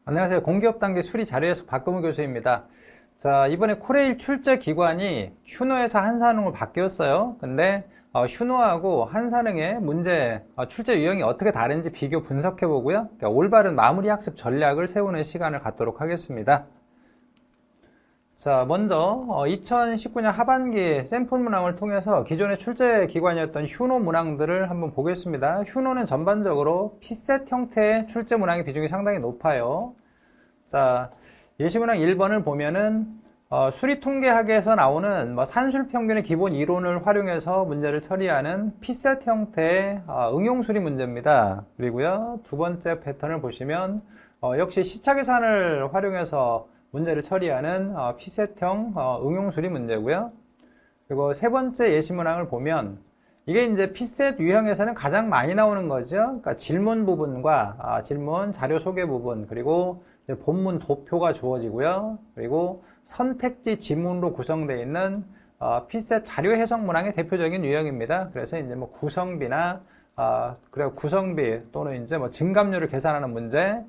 안녕하세요. 공기업 단계 수리 자료에서 박근우 교수입니다. 자, 이번에 코레일 출제 기관이 휴노에서 한산흥으로 바뀌었어요. 근데 휴노하고 한산흥의 문제, 출제 유형이 어떻게 다른지 비교 분석해 보고요. 그러니까 올바른 마무리 학습 전략을 세우는 시간을 갖도록 하겠습니다. 자, 먼저 2019년 하반기 샘플 문항을 통해서 기존의 출제 기관이었던 휴노 문항들을 한번 보겠습니다. 휴노는 전반적으로 피셋 형태의 출제 문항의 비중이 상당히 높아요. 자, 예시문항 1번을 보면은 수리통계학에서 나오는 산술평균의 기본 이론을 활용해서 문제를 처리하는 피셋 형태의 응용수리 문제입니다. 그리고요, 두 번째 패턴을 보시면 역시 시차계산을 활용해서 문제를 처리하는 피셋형 응용수리 문제고요. 그리고 세 번째 예시문항을 보면 이게 이제 피셋 유형에서는 가장 많이 나오는 거죠. 그러니까 질문 부분과 질문 자료 소개 부분, 그리고 본문 도표가 주어지고요. 그리고 선택지 지문으로 구성되어 있는 피셋 자료 해석 문항의 대표적인 유형입니다. 그래서 이제 뭐 구성비나 그리고 구성비 또는 이제 뭐 증감률을 계산하는 문제.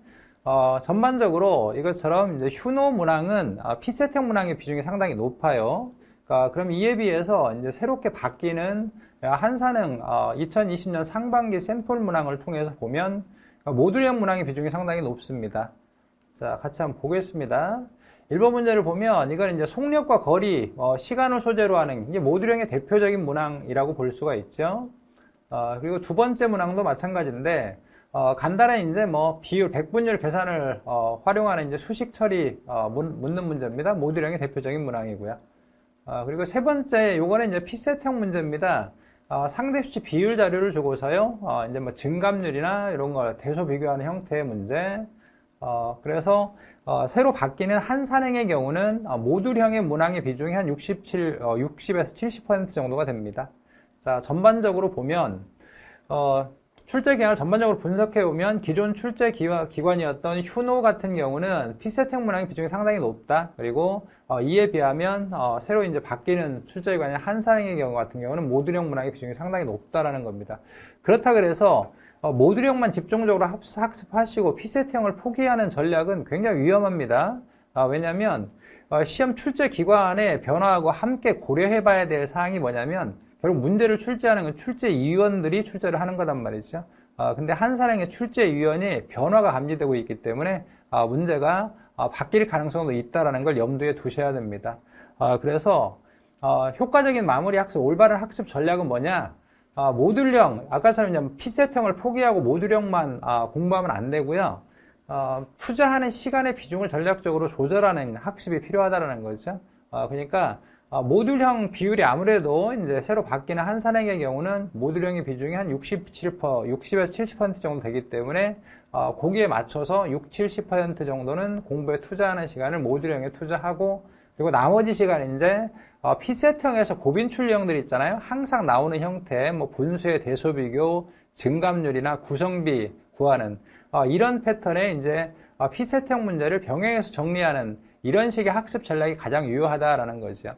전반적으로 이것처럼 이제 휴노 문항은 피셋형 문항의 비중이 상당히 높아요. 그러니까 그럼 이에 비해서 이제 새롭게 바뀌는 한산흥 2020년 상반기 샘플 문항을 통해서 보면 모듈형 문항의 비중이 상당히 높습니다. 자, 같이 한번 보겠습니다. 1번 문제를 보면 이건 이제 속력과 거리, 시간을 소재로 하는 이게 모듈형의 대표적인 문항이라고 볼 수가 있죠. 그리고 두 번째 문항도 마찬가지인데 간단한 이제 뭐 비율, 백분율 계산을 활용하는 이제 수식 처리 묻는 문제입니다. 모듈형의 대표적인 문항이고요. 그리고 세 번째, 요거는 이제 피셋형 문제입니다. 상대 수치 비율 자료를 주고서요, 이제 뭐 증감률이나 이런 걸 대소 비교하는 형태의 문제. 그래서 새로 바뀌는 한산행의 경우는 모듈형의 문항의 비중이 한 60에서 70% 정도가 됩니다. 자, 전반적으로 보면 출제 기관을 전반적으로 분석해 보면 기존 출제 기관이었던 휴노 같은 경우는 피셋형 문항의 비중이 상당히 높다. 그리고 이에 비하면 새로 이제 바뀌는 출제 기관인 한산행의 경우 같은 경우는 모듈형 문항의 비중이 상당히 높다라는 겁니다. 그렇다 그래서 모듈형만 집중적으로 학습하시고 피셋형을 포기하는 전략은 굉장히 위험합니다. 왜냐하면 시험 출제 기관의 변화하고 함께 고려해 봐야 될 사항이 뭐냐면 결국 문제를 출제하는 건 출제위원들이 출제를 하는 거란 말이죠. 근데 한산행의 출제위원이 변화가 감지되고 있기 때문에 문제가 바뀔 가능성도 있다는 걸 염두에 두셔야 됩니다. 그래서 효과적인 마무리 학습, 올바른 학습 전략은 뭐냐? 모듈형, 아까처럼 피셋형을 포기하고 모듈형만 공부하면 안 되고요. 투자하는 시간의 비중을 전략적으로 조절하는 학습이 필요하다는 거죠. 그러니까 모듈형 비율이 아무래도 이제 새로 바뀌는 한산행의 경우는 모듈형의 비중이 한 60에서 70% 정도 되기 때문에 거기에 맞춰서 70% 정도는 공부에 투자하는 시간을 모듈형에 투자하고, 그리고 나머지 시간 이제 피셋형에서 고빈출 유형들 있잖아요. 항상 나오는 형태, 뭐 분수의 대소 비교, 증감률이나 구성비 구하는 이런 패턴의 이제 피셋형 문제를 병행해서 정리하는 이런 식의 학습 전략이 가장 유효하다라는 거죠.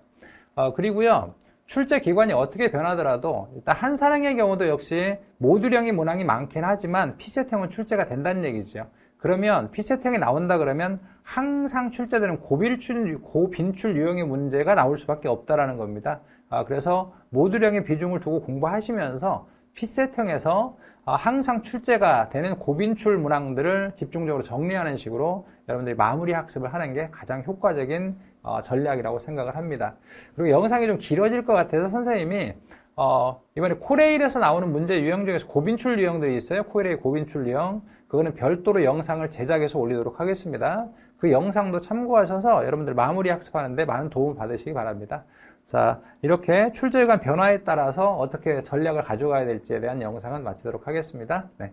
그리고요, 출제 기관이 어떻게 변하더라도 일단 한산행의 경우도 역시 모듈형의 문항이 많긴 하지만 피셋형은 출제가 된다는 얘기죠. 그러면 피셋형이 나온다 그러면 항상 출제되는 고빈출 유형의 문제가 나올 수밖에 없다라는 겁니다. 그래서 모듈형의 비중을 두고 공부하시면서 피셋형에서 항상 출제가 되는 고빈출 문항들을 집중적으로 정리하는 식으로 여러분들이 마무리 학습을 하는 게 가장 효과적인 전략이라고 생각을 합니다. 그리고 영상이 좀 길어질 것 같아서 선생님이 이번에 코레일에서 나오는 문제 유형 중에서 고빈출 유형들이 있어요. 코레일 고빈출 유형. 그거는 별도로 영상을 제작해서 올리도록 하겠습니다. 그 영상도 참고하셔서 여러분들 마무리 학습하는데 많은 도움을 받으시기 바랍니다. 자, 이렇게 출제관 변화에 따라서 어떻게 전략을 가져가야 될지에 대한 영상은 마치도록 하겠습니다. 네.